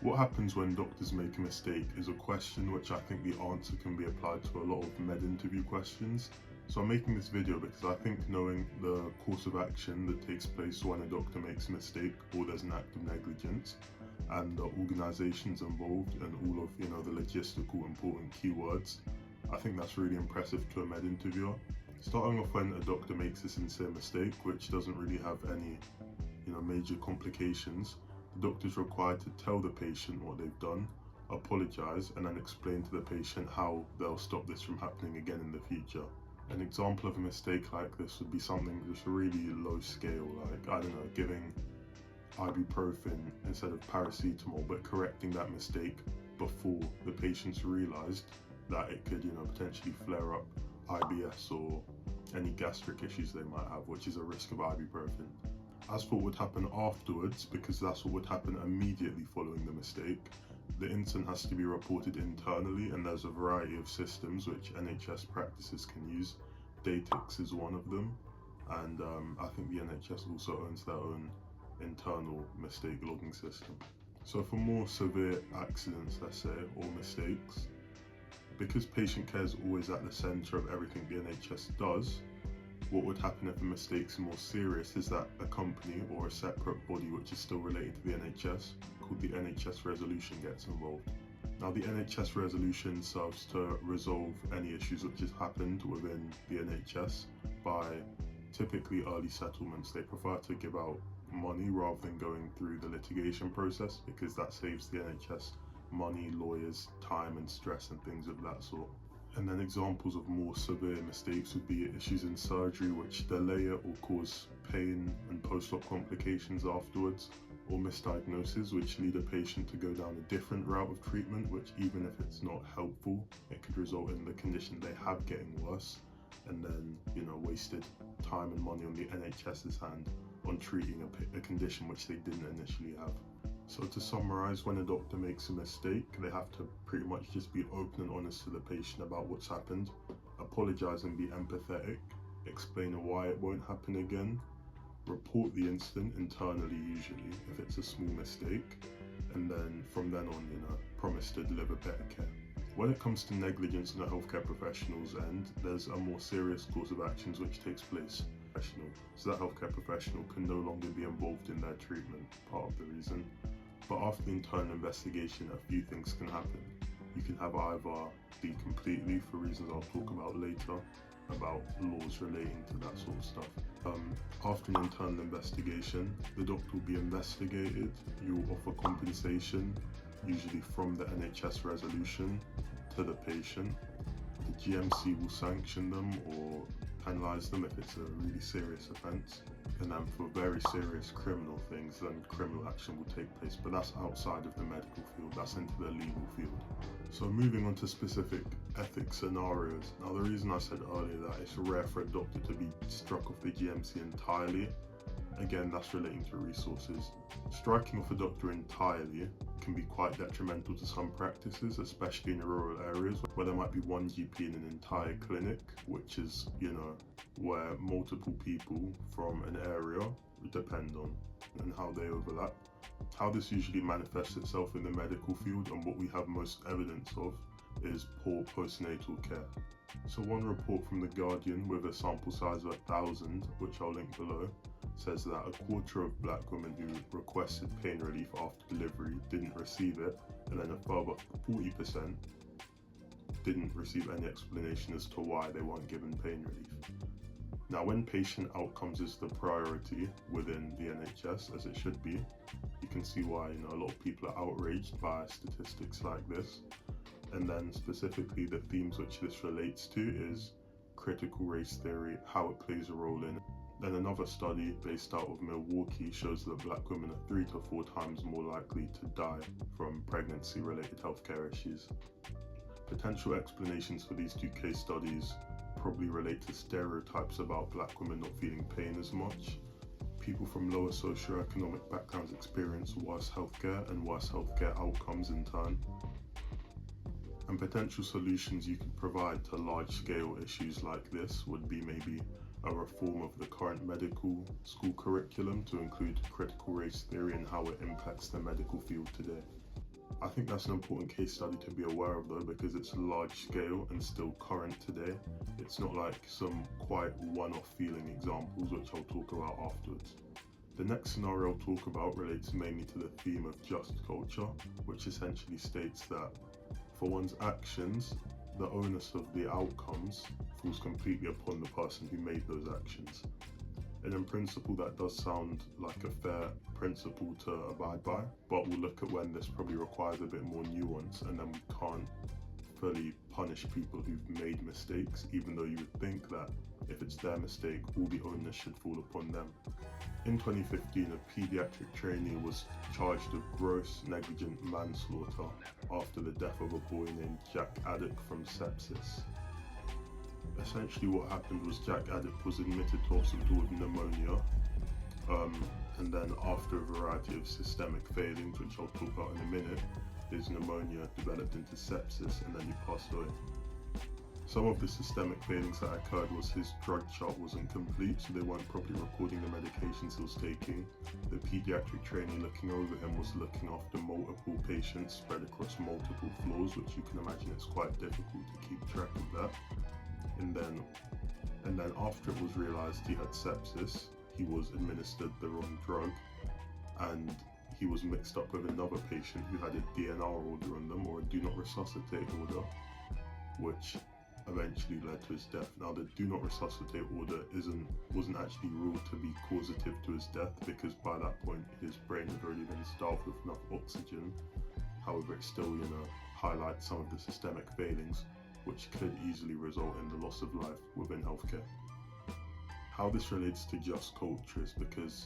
What happens when doctors make a mistake is a question which I think the answer can be applied to a lot of med interview questions. So I'm making this video because I think knowing the course of action that takes place when a doctor makes a mistake or there's an act of negligence, and the organisations involved and all of the logistical important keywords, I think that's really impressive to a med interviewer. Starting off when a doctor makes a sincere mistake which doesn't really have any major complications, the doctor is required to tell the patient what they've done, apologise, and then explain to the patient how they'll stop this from happening again in the future. An example of a mistake like this would be something just really low scale, like, I don't know, giving ibuprofen instead of paracetamol, but correcting that mistake before the patients realised that it could, potentially flare up IBS or any gastric issues they might have, which is a risk of ibuprofen. As for what would happen afterwards, because that's what would happen immediately following the mistake, the incident has to be reported internally, and there's a variety of systems which NHS practices can use. Datix is one of them, and I think the NHS also owns their own internal mistake logging system. So for more severe accidents, let's say, or mistakes, because patient care is always at the centre of everything the NHS does, what would happen if a mistake's more serious is that a company or a separate body which is still related to the NHS, called the NHS Resolution, gets involved. Now the NHS Resolution serves to resolve any issues which has happened within the NHS by typically early settlements. They prefer to give out money rather than going through the litigation process, because that saves the NHS money, lawyers, time and stress and things of that sort. And then examples of more severe mistakes would be issues in surgery which delay it or cause pain and post-op complications afterwards, or misdiagnosis which lead a patient to go down a different route of treatment, which even if it's not helpful, it could result in the condition they have getting worse, and then wasted time and money on the NHS's hand on treating a condition which they didn't initially have. So to summarise, when a doctor makes a mistake, they have to pretty much just be open and honest to the patient about what's happened, apologise and be empathetic, explain why it won't happen again, report the incident internally usually if it's a small mistake, and then from then on, promise to deliver better care. When it comes to negligence in a healthcare professional's end, there's a more serious course of actions which takes place. So that healthcare professional can no longer be involved in their treatment, part of the reason. But after the internal investigation, a few things can happen. You can have either be completely, for reasons I'll talk about later, about laws relating to that sort of stuff. After an internal investigation, the doctor will be investigated. You will offer compensation, usually from the NHS Resolution, to the patient. The GMC will sanction them or penalise them if it's a really serious offence, and then for very serious criminal things, then criminal action will take place, but that's outside of the medical field, that's into the legal field. So moving on to specific ethics scenarios. Now the reason I said earlier that it's rare for a doctor to be struck off the GMC entirely, again that's relating to resources. Striking off a doctor entirely can be quite detrimental to some practices, especially in rural areas where there might be one GP in an entire clinic, which is, where multiple people from an area depend on and how they overlap. How this usually manifests itself in the medical field, and what we have most evidence of, is poor postnatal care. So one report from The Guardian with a sample size of 1,000, which I'll link below, says that a quarter of black women who requested pain relief after delivery didn't receive it, and then a further 40% didn't receive any explanation as to why they weren't given pain relief. Now, when patient outcomes is the priority within the NHS, as it should be, you can see why a lot of people are outraged by statistics like this. And then specifically the themes which this relates to is critical race theory, how it plays a role in it. Then another study based out of Milwaukee shows that black women are 3 to 4 times more likely to die from pregnancy-related healthcare issues. Potential explanations for these two case studies probably relate to stereotypes about black women not feeling pain as much. People from lower socioeconomic backgrounds experience worse healthcare and worse healthcare outcomes in turn. And potential solutions you could provide to large-scale issues like this would be maybe a reform of the current medical school curriculum to include critical race theory and how it impacts the medical field today. I think that's an important case study to be aware of though, because it's large scale and still current today. It's not like some quite one-off feeling examples, which I'll talk about afterwards. The next scenario I'll talk about relates mainly to the theme of just culture, which essentially states that for one's actions, the onus of the outcomes falls completely upon the person who made those actions. And in principle, that does sound like a fair principle to abide by, but we'll look at when this probably requires a bit more nuance, and then we can't fully punish people who've made mistakes, even though you would think that if it's their mistake, all the onus should fall upon them. In 2015, a paediatric trainee was charged with gross negligent manslaughter after the death of a boy named Jack Addick from sepsis. Essentially what happened was Jack Addick was admitted to hospital with pneumonia, and then after a variety of systemic failings, which I'll talk about in a minute, his pneumonia developed into sepsis and then he passed away. Some of the systemic failings that occurred was his drug chart wasn't complete, so they weren't properly recording the medications he was taking. The paediatric trainee looking over him was looking after multiple patients spread across multiple floors, which you can imagine it's quite difficult to keep track of that. And then after it was realised he had sepsis, he was administered the wrong drug, and he was mixed up with another patient who had a DNR order on them, or a do not resuscitate order, which eventually led to his death. Now the do not resuscitate order wasn't actually ruled to be causative to his death, because by that point his brain had already been starved with enough oxygen. However, it still, highlights some of the systemic failings which could easily result in the loss of life within healthcare. How this relates to just culture is because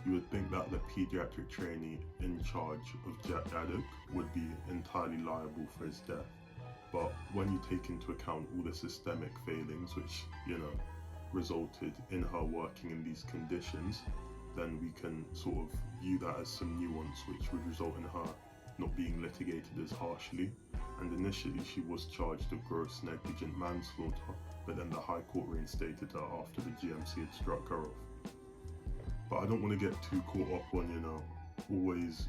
you would think that the paediatric trainee in charge of Jack Addick would be entirely liable for his death. But when you take into account all the systemic failings which, resulted in her working in these conditions, then we can sort of view that as some nuance which would result in her not being litigated as harshly. And initially she was charged with gross negligent manslaughter, but then the High Court reinstated her after the GMC had struck her off. But I don't want to get too caught up on, always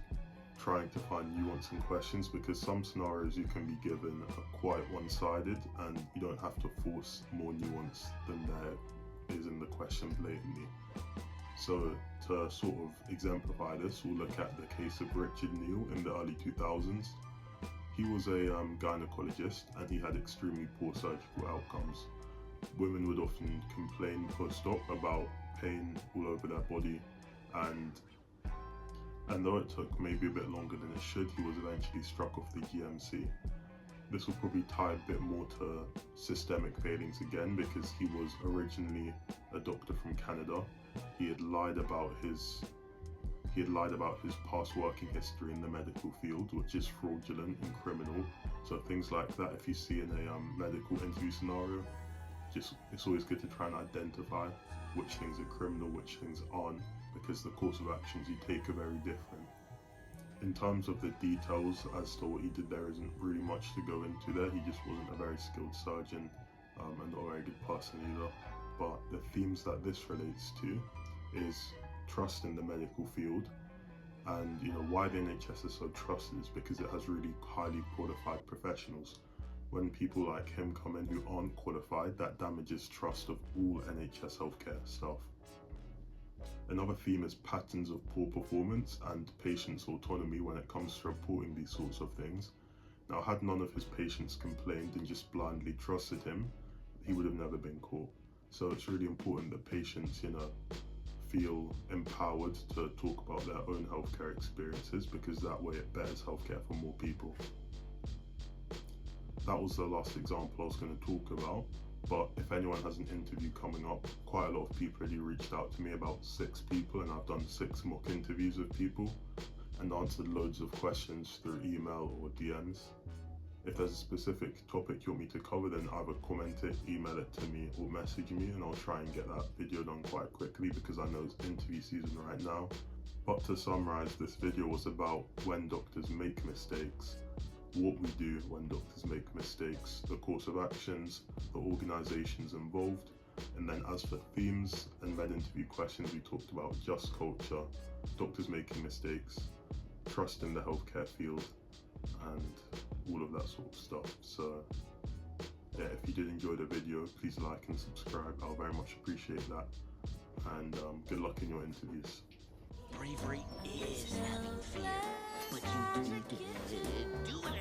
trying to find nuance in questions, because some scenarios you can be given are quite one-sided and you don't have to force more nuance than there is in the question blatantly. So to sort of exemplify this, we'll look at the case of Richard Neale in the early 2000s. He was a gynecologist and he had extremely poor surgical outcomes. Women would often complain post-op about pain all over their body, and though it took maybe a bit longer than it should, he was eventually struck off the GMC. This will probably tie a bit more to systemic failings again, because he was originally a doctor from Canada. He had lied about his past working history in the medical field, which is fraudulent and criminal. So things like that, if you see in a medical interview scenario, it's always good to try and identify which things are criminal, which things aren't, because the course of actions you take are very different. In terms of the details as to what he did, there isn't really much to go into there. He just wasn't a very skilled surgeon and not a very good person either. But the themes that this relates to is trust in the medical field, and why the NHS is so trusted is because it has really highly qualified professionals. When people like him come in who aren't qualified, that damages trust of all NHS healthcare staff. Another theme is patterns of poor performance and patients' autonomy when it comes to reporting these sorts of things. Now, had none of his patients complained and just blindly trusted him, he would have never been caught. So it's really important that patients, feel empowered to talk about their own healthcare experiences, because that way it betters healthcare for more people. That was the last example I was going to talk about. But if anyone has an interview coming up, quite a lot of people already reached out to me, about 6 people, and I've done 6 mock interviews with people and answered loads of questions through email or DMs. If there's a specific topic you want me to cover, then either comment it, email it to me, or message me, and I'll try and get that video done quite quickly, because I know it's interview season right now. But to summarize, this video was about when doctors make mistakes, what we do when doctors make mistakes, the course of actions, the organisations involved, and then as for themes and med interview questions, we talked about just culture, doctors making mistakes, trust in the healthcare field and all of that sort of stuff. So yeah, if you did enjoy the video, please like and subscribe. I'll very much appreciate that. And good luck in your interviews. Bravery is having fear, but you do it.